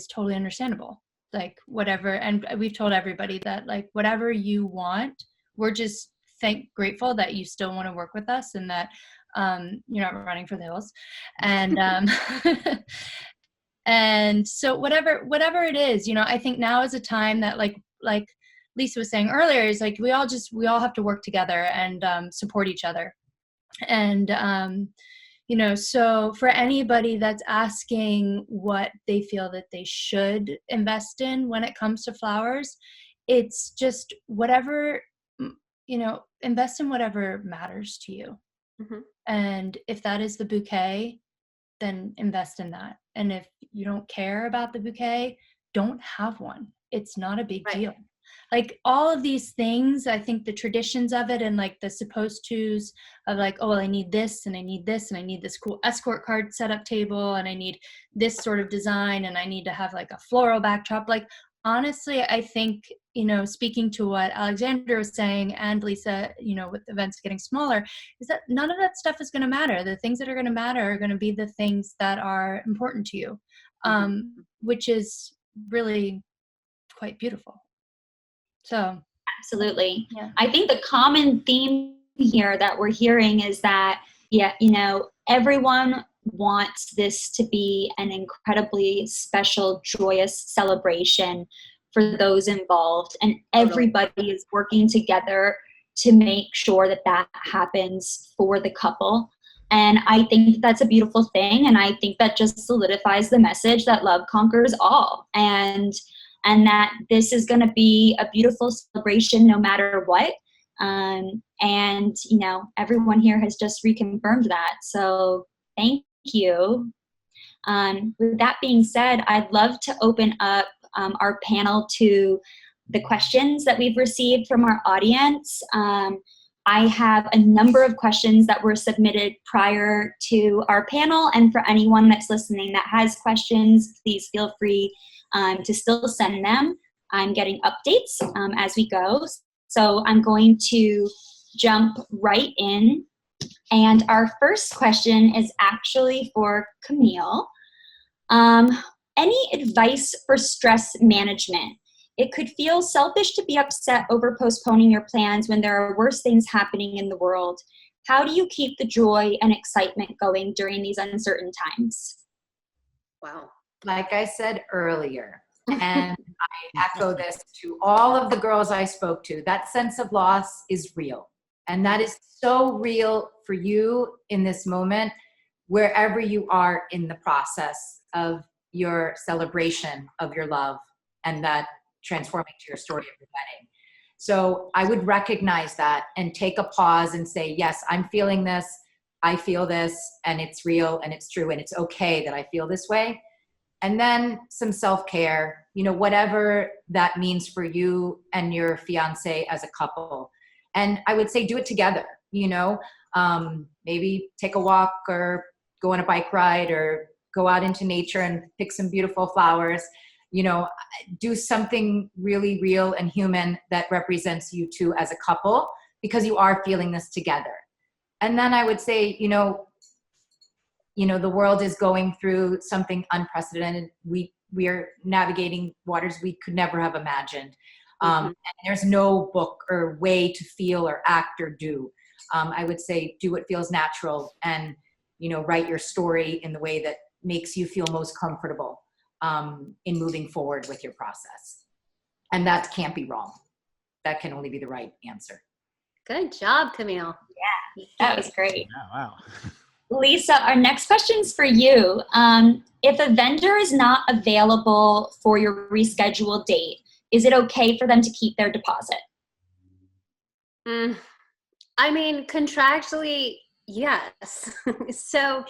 totally understandable. Like whatever. And we've told everybody that like, whatever you want, we're just grateful that you still want to work with us and that you're not running for the hills. And and so whatever it is, you know, I think now is a time that like Lisa was saying earlier is like we all have to work together and support each other. And you know, so for anybody that's asking what they feel that they should invest in when it comes to flowers, it's just whatever, you know, invest in whatever matters to you. And if that is the bouquet, then invest in that. And if you don't care about the bouquet, don't have one. It's not a big deal. Like all of these things, I think the traditions of it and like the supposed tos of like, oh, well, I need this and I need this and I need this cool escort card setup table and I need this sort of design and I need to have like a floral backdrop. Like, honestly, I think, you know, speaking to what Alexandra was saying and Lisa, you know, with events getting smaller, is that none of that stuff is going to matter. The things that are going to matter are going to be the things that are important to you, which is really quite beautiful. So absolutely. Yeah. I think the common theme here that we're hearing is that, yeah, you know, everyone wants this to be an incredibly special, joyous celebration for those involved. And everybody is working together to make sure that that happens for the couple. And I think that's a beautiful thing. And I think that just solidifies the message that love conquers all. And that this is going to be a beautiful celebration no matter what. And, you know, everyone here has just reconfirmed that. So thank you. With that being said, I'd love to open up our panel to the questions that we've received from our audience. I have a number of questions that were submitted prior to our panel, and for anyone that's listening that has questions, please feel free to still send them. I'm getting updates as we go. So I'm going to jump right in. And our first question is actually for Camille. Any advice for stress management? It could feel selfish to be upset over postponing your plans when there are worse things happening in the world. How do you keep the joy and excitement going during these uncertain times? Wow. Like I said earlier, and I echo this to all of the girls I spoke to, that sense of loss is real. And that is so real for you in this moment, wherever you are in the process of your celebration of your love and that transforming to your story of your wedding. So I would recognize that and take a pause and say, yes, I'm feeling this. I feel this, and it's real and it's true and it's okay that I feel this way. And then some self-care, you know, whatever that means for you and your fiance as a couple. And I would say do it together, you know, maybe take a walk or go on a bike ride or go out into nature and pick some beautiful flowers, you know, do something really real and human that represents you two as a couple, because you are feeling this together. And then I would say, you know, the world is going through something unprecedented. We are navigating waters we could never have imagined. And there's no book or way to feel or act or do. I would say do what feels natural and, you know, write your story in the way that makes you feel most comfortable in moving forward with your process. And that can't be wrong. That can only be the right answer. Good job, Camille. Yeah, that was great. Yeah, wow. Lisa, our next question is for you. If a vendor is not available for your rescheduled date, is it okay for them to keep their deposit? I mean, contractually, yes. So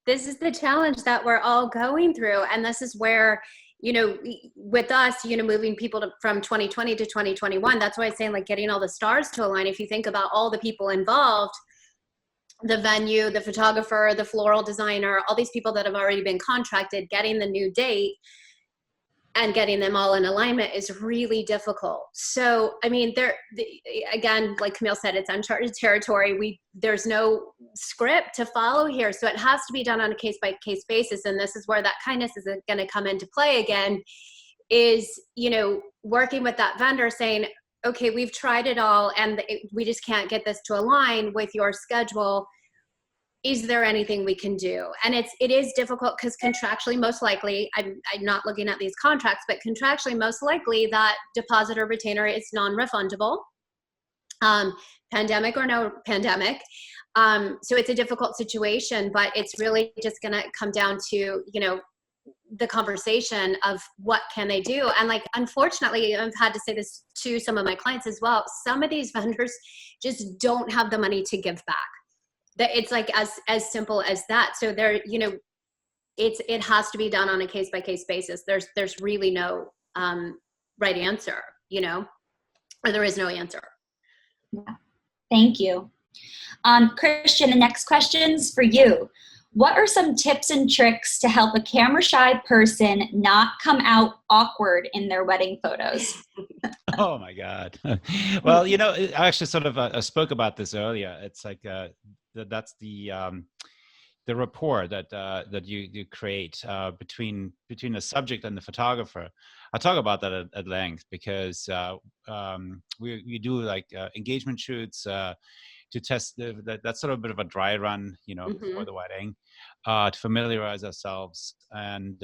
this is the challenge that we're all going through. And this is where, with us, moving people from 2020 to 2021, that's why I'm saying, like, getting all the stars to align. If you think about all the people involved, the venue, the photographer, the floral designer, all these people that have already been contracted, getting the new date and getting them all in alignment is really difficult. So, I mean, again, like Camille said, it's uncharted territory. There's no script to follow here. So it has to be done on a case-by-case basis. And this is where that kindness is going to come into play again, is, working with that vendor saying, okay, we've tried it all and we just can't get this to align with your schedule. Is there anything we can do? And it is difficult because contractually, most likely, I'm not looking at these contracts, but contractually, most likely that deposit or retainer is non-refundable, pandemic or no pandemic. So it's a difficult situation, but it's really just going to come down to, the conversation of what can they do. And like, unfortunately, I've had to say this to some of my clients as well. Some of these vendors just don't have the money to give back. That it's like as simple as that. So there, it has to be done on a case by case basis. There's really no right answer, or there is no answer. Yeah. Thank you. Christian, the next question's for you. What are some tips and tricks to help a camera shy person not come out awkward in their wedding photos? Oh my God. Well, I actually sort of spoke about this earlier. It's like that's the rapport that you create between the subject and the photographer. I'll talk about that at length because we do like engagement shoots to test that's sort of a bit of a dry run, before the wedding, to familiarize ourselves, and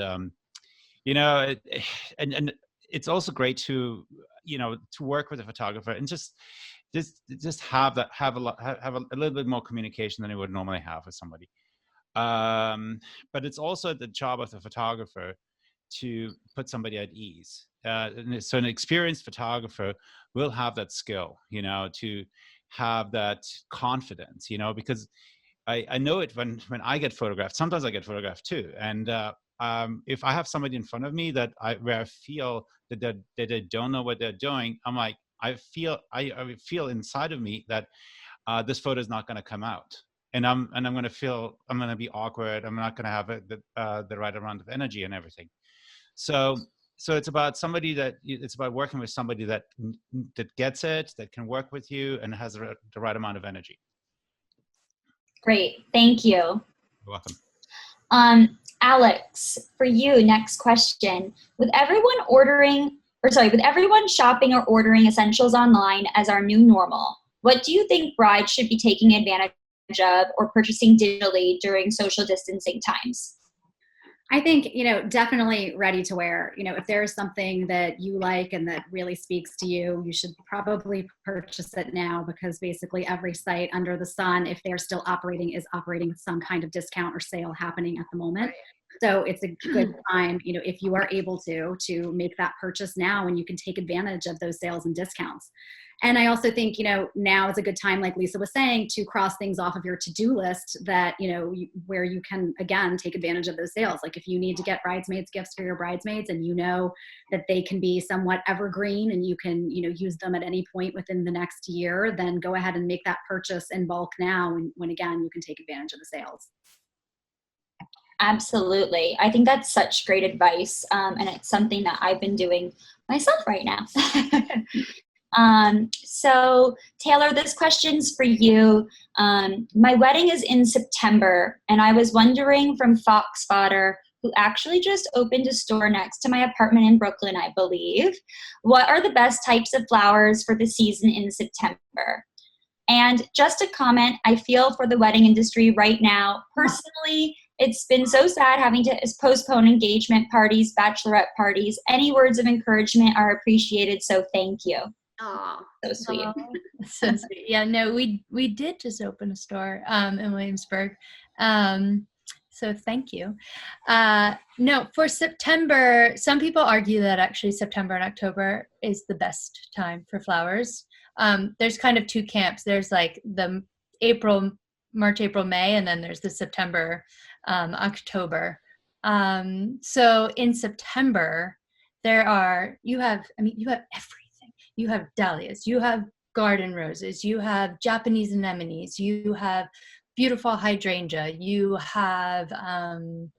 and it's also great to to work with a photographer and just have a little bit more communication than you would normally have with somebody. But it's also the job of the photographer to put somebody at ease. So an experienced photographer will have that skill, to have that confidence, because I know it when I get photographed. Sometimes I get photographed too, and if I have somebody in front of me where I feel that they don't know what they're doing, I'm like, I feel inside of me that this photo is not going to come out, and I'm going to be awkward. I'm not going to have the right amount of energy and everything. So it's about working with somebody that gets it, that can work with you, and has the right amount of energy. Great, thank you. You're welcome. Alex, for you, next question. With everyone shopping or ordering essentials online as our new normal, what do you think brides should be taking advantage of or purchasing digitally during social distancing times? I think, definitely ready to wear. If there's something that you like and that really speaks to you, you should probably purchase it now, because basically every site under the sun, if they're still operating, is operating with some kind of discount or sale happening at the moment. So it's a good time, if you are able to make that purchase now, and you can take advantage of those sales and discounts. And I also think, now is a good time, like Lisa was saying, to cross things off of your to-do list that, where you can, again, take advantage of those sales. Like if you need to get bridesmaids gifts for your bridesmaids, and that they can be somewhat evergreen and you can, use them at any point within the next year, then go ahead and make that purchase in bulk now, when again, you can take advantage of the sales. Absolutely. I think that's such great advice. And it's something that I've been doing myself right now. So Taylor, this question's for you. My wedding is in September, and I was wondering from Fox Fodder, who actually just opened a store next to my apartment in Brooklyn, I believe, what are the best types of flowers for the season in September? And just a comment, I feel for the wedding industry right now. Personally, it's been so sad having to postpone engagement parties, bachelorette parties. Any words of encouragement are appreciated, so thank you. Oh, so sweet. So sweet. Yeah, no, we did just open a store in Williamsburg. So thank you. No, for September, some people argue that actually September and October is the best time for flowers. there's kind of two camps. There's like the March, April, May, and then there's the September, October. So in September, you have everything. You have dahlias, you have garden roses, you have Japanese anemones, you have beautiful hydrangea, you have, I'm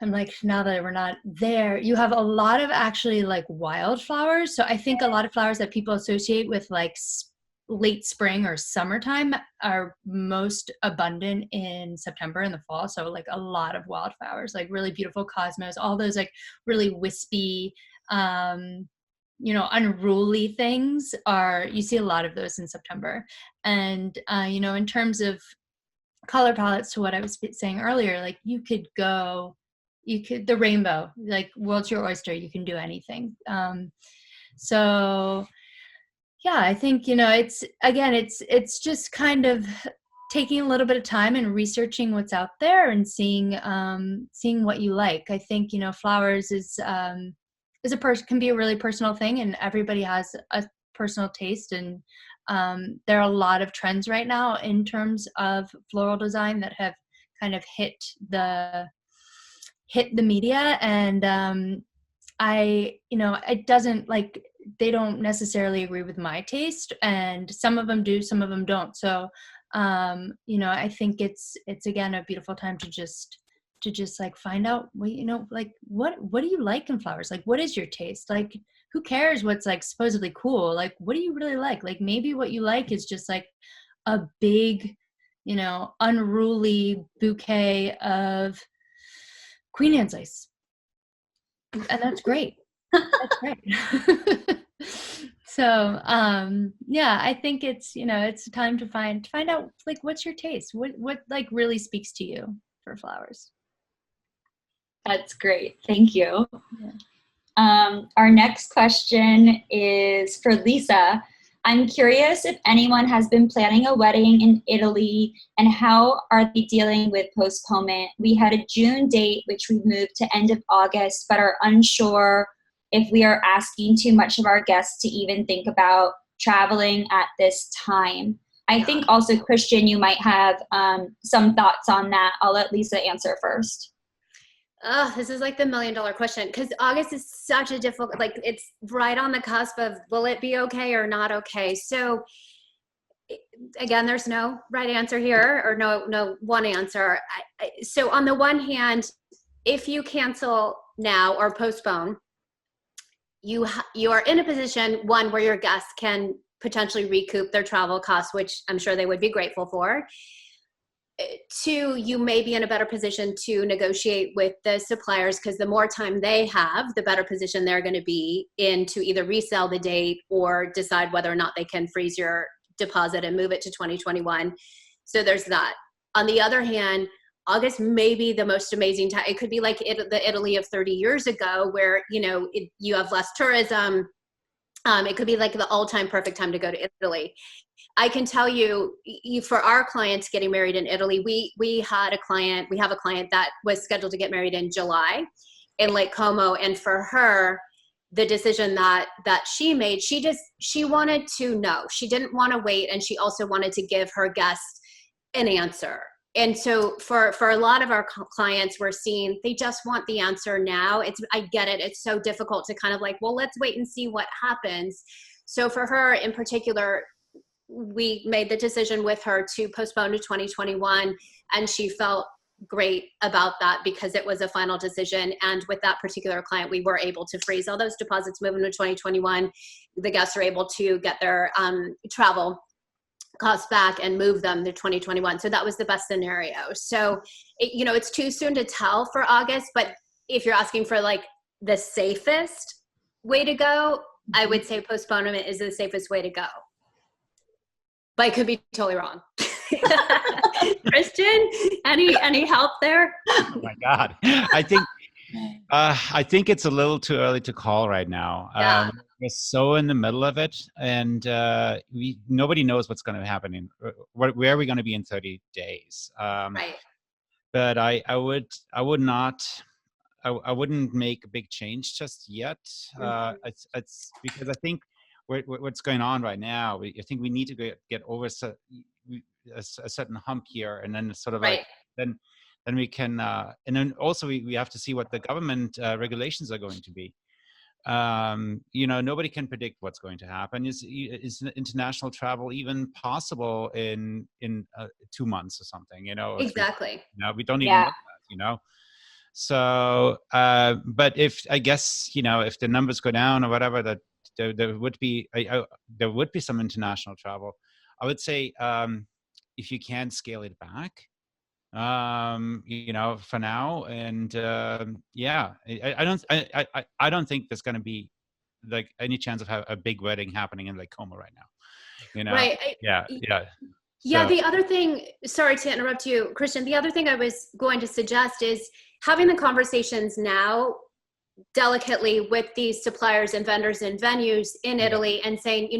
like, now that we're not there, you have a lot of actually like wildflowers. So I think a lot of flowers that people associate with like late spring or summertime are most abundant in September and the fall. So like a lot of wildflowers, like really beautiful cosmos, all those like really wispy, unruly things you see a lot of those in September. And, in terms of color palettes, to what I was saying earlier, like the rainbow, like world's your oyster, you can do anything. So yeah, I think, it's just kind of taking a little bit of time and researching what's out there and seeing what you like. I think, flowers can be a really personal thing, and everybody has a personal taste. And there are a lot of trends right now in terms of floral design that have kind of hit the media. And they don't necessarily agree with my taste, and some of them do, some of them don't. So I think it's again a beautiful time to just like find out what do you like in flowers? Like, what is your taste? Like, who cares what's like supposedly cool? Like, what do you really like? Like, maybe what you like is just like a big, unruly bouquet of Queen Anne's lace, and that's great. That's great. So I think it's time to find out like what's your taste, what like really speaks to you for flowers. That's great. Thank you. Yeah. Our next question is for Lisa. I'm curious if anyone has been planning a wedding in Italy, and how are they dealing with postponement? We had a June date, which we moved to end of August, but are unsure if we are asking too much of our guests to even think about traveling at this time. I think also, Christian, you might have some thoughts on that. I'll let Lisa answer first. This is like the $1 million question, because August is such a difficult, like it's right on the cusp of will it be okay or not okay. So again, there's no right answer here, or no one answer. So on the one hand, if you cancel now or postpone, you are in a position, one, where your guests can potentially recoup their travel costs, which I'm sure they would be grateful for. Two, you may be in a better position to negotiate with the suppliers, because the more time they have, the better position they're going to be in to either resell the date or decide whether or not they can freeze your deposit and move it to 2021. So there's that. On the other hand, August may be the most amazing time. It could be like the Italy of 30 years ago, where you have less tourism. It could be like the all-time perfect time to go to Italy. I can tell you, for our clients getting married in Italy, we have a client that was scheduled to get married in July in Lake Como. And for her, the decision that she made, she wanted to know. She didn't want to wait. And she also wanted to give her guests an answer. And so for a lot of our clients, we're seeing they just want the answer now. I get it. It's so difficult to kind of like, well, let's wait and see what happens. So for her in particular, we made the decision with her to postpone to 2021, and she felt great about that because it was a final decision. And with that particular client, we were able to freeze all those deposits, move them to 2021. The guests are able to get their travel costs back and move them to 2021. So that was the best scenario. So, it's too soon to tell for August, but if you're asking for like the safest way to go, I would say postponement is the safest way to go. But I could be totally wrong. Christian, any help there? Oh my God. I think it's a little too early to call right now. Yeah. We're so in the middle of it, and nobody knows what's going to happen where are we going to be in 30 days. Right. But I wouldn't make a big change just yet. It's because I think what's going on right now. I think we need to get over a certain hump here, and then sort of Right. like then we can, and then also we have to see what the government regulations are going to be. Nobody can predict what's going to happen. Is international travel even possible in 2 months or something? Or Exactly. we don't even know that. So, but if I guess if the numbers go down or whatever, that there would be some international travel. I would say if you can scale it back, for now, and I don't think there's going to be like any chance of a big wedding happening in Lake Como right now. Right. Yeah. Yeah, the other thing, sorry to interrupt you, Christian, the other thing I was going to suggest is having the conversations now delicately with these suppliers and vendors and venues in Italy, and saying,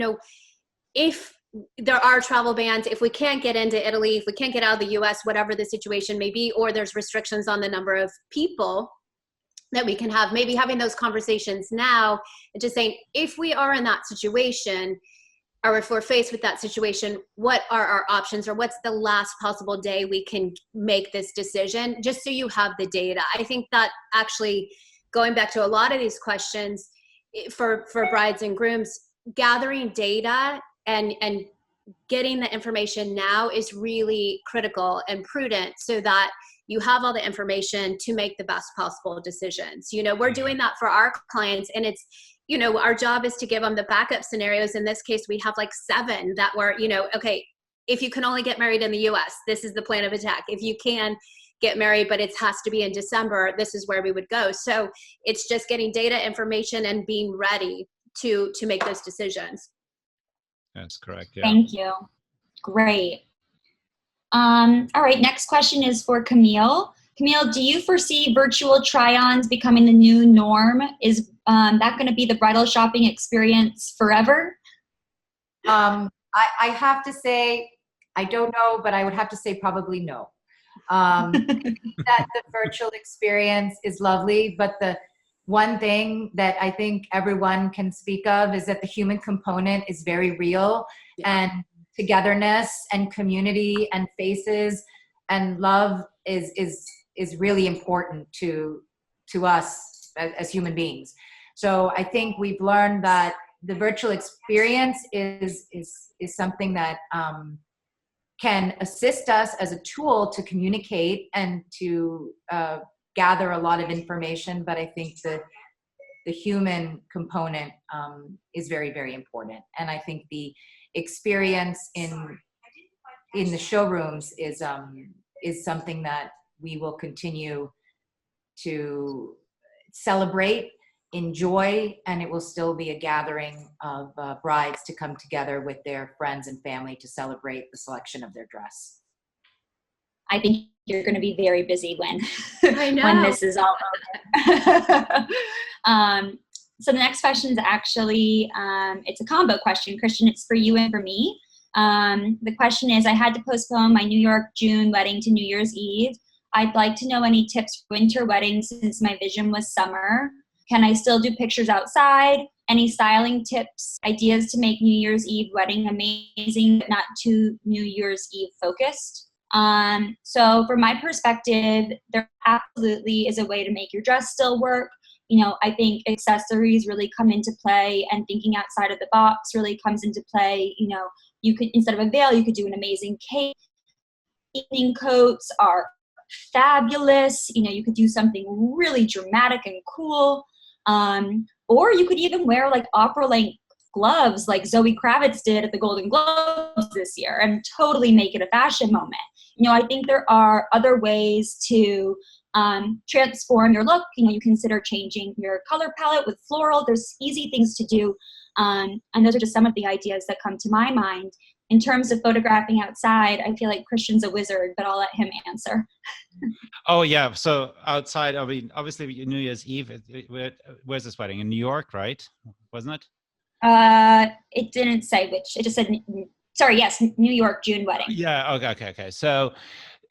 if there are travel bans, if we can't get into Italy, if we can't get out of the US, whatever the situation may be, or there's restrictions on the number of people that we can have, maybe having those conversations now and just saying, if we are in that situation, or if we're faced with that situation, what are our options, or what's the last possible day we can make this decision, just so you have the data. I think that actually, going back to a lot of these questions for brides and grooms, gathering data and getting the information now is really critical and prudent, so that you have all the information to make the best possible decisions. We're doing that for our clients, and it's, our job is to give them the backup scenarios. In this case, we have like 7 that were, okay, if you can only get married in the US, this is the plan of attack. If you can get married, but it has to be in December, this is where we would go. So it's just getting data, information, and being ready to make those decisions. That's correct. Yeah. Thank you. Great. All right, next question is for Camille. Camille, do you foresee virtual try-ons becoming the new norm? Is that going to be the bridal shopping experience forever? I have to say, I don't know, but I would have to say probably no. That the virtual experience is lovely, but the one thing that I think everyone can speak of is that the human component is very real, and togetherness and community and faces and love is really important to us as human beings. So I think we've learned that the virtual experience is something that can assist us as a tool to communicate and to gather a lot of information, but I think the human component is very, very important. And I think the experience in the showrooms is something that we will continue to celebrate, enjoy, and it will still be a gathering of brides to come together with their friends and family to celebrate the selection of their dress. I think you're going to be very busy when this is all over. So the next question is actually, it's a combo question. Christian, it's for you and for me. The question is, I had to postpone my New York June wedding to New Year's Eve. I'd like to know any tips for winter weddings since my vision was summer. Can I still do pictures outside? Any styling tips, ideas to make New Year's Eve wedding amazing, but not too New Year's Eve focused? So from my perspective, there absolutely is a way to make your dress still work. I think accessories really come into play, and thinking outside of the box really comes into play. You could, instead of a veil, you could do an amazing cape. Evening coats are fabulous. You could do something really dramatic and cool. Or you could even wear like opera length gloves like Zoe Kravitz did at the Golden Globes this year and totally make it a fashion moment. I think there are other ways to transform your look. You consider changing your color palette with floral. There's easy things to do. And those are just some of the ideas that come to my mind. In terms of photographing outside, I feel like Christian's a wizard, but I'll let him answer. Oh, yeah. So outside, I mean, obviously New Year's Eve, where's this wedding? In New York, right? Wasn't it? It didn't say which. It just said, sorry, yes, New York June wedding. Yeah, okay. So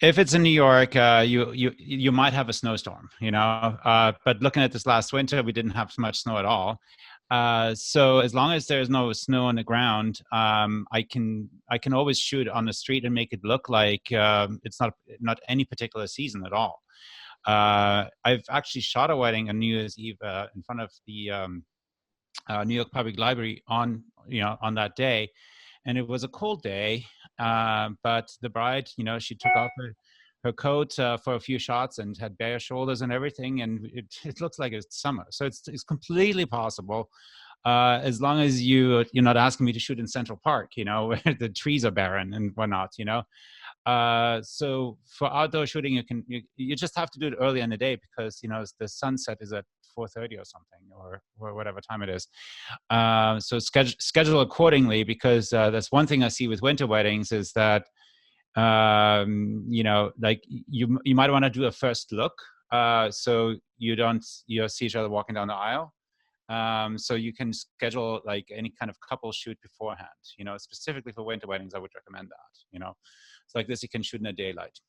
if it's in New York, you might have a snowstorm, but looking at this last winter, we didn't have much snow at all. So as long as there's no snow on the ground, I can always shoot on the street and make it look like it's not any particular season at all. I've actually shot a wedding on New Year's Eve in front of the New York Public Library on that day, and it was a cold day, but the bride, she took off her coat for a few shots and had bare shoulders and everything, and it looks like it's summer. So it's completely possible, as long as you're not asking me to shoot in Central Park, where the trees are barren and whatnot, So for outdoor shooting, you just have to do it early in the day, because the sunset is at 4:30 or something, or whatever time it is. So schedule accordingly, because that's one thing I see with winter weddings is that like you might want to do a first look, so you see each other walking down the aisle. So you can schedule like any kind of couple shoot beforehand, specifically for winter weddings. I would recommend that, it's like this, you can shoot in the daylight.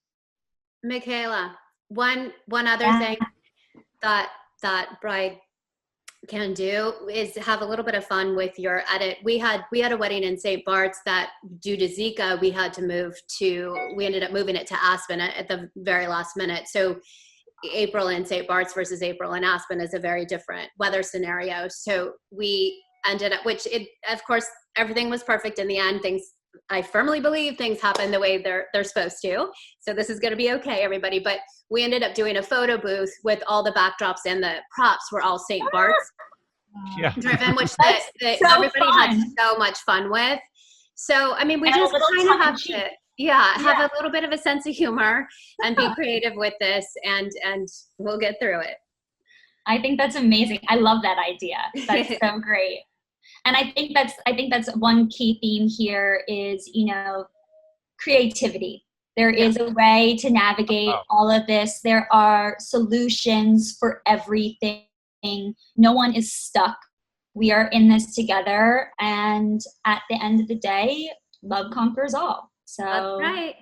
Micaela, one other thing that bride can do is have a little bit of fun with your edit. We had a wedding in St. Bart's that, due to Zika, we ended up moving it to Aspen at the very last minute. So April in St. Bart's versus April in Aspen is a very different weather scenario. So we ended up, of course, everything was perfect in the end. I firmly believe things happen the way they're supposed to. So this is going to be okay, everybody. But we ended up doing a photo booth with all the backdrops, and the props were all St. Bart's driven, which everybody had so much fun with. So, I mean, we just kind of have to, have a little bit of a sense of humor and be creative with this, and we'll get through it. I think that's amazing. I love that idea. That's so great. And I think that's one key theme here is, creativity. There is a way to navigate all of this. There are solutions for everything. No one is stuck. We are in this together. And at the end of the day, love conquers all. So that's right.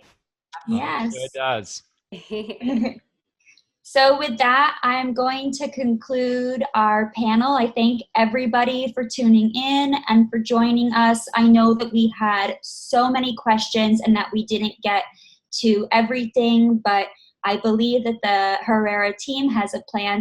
Yes. It does. So with that, I'm going to conclude our panel. I thank everybody for tuning in and for joining us. I know that we had so many questions and that we didn't get to everything, but I believe that the Herrera team has a plan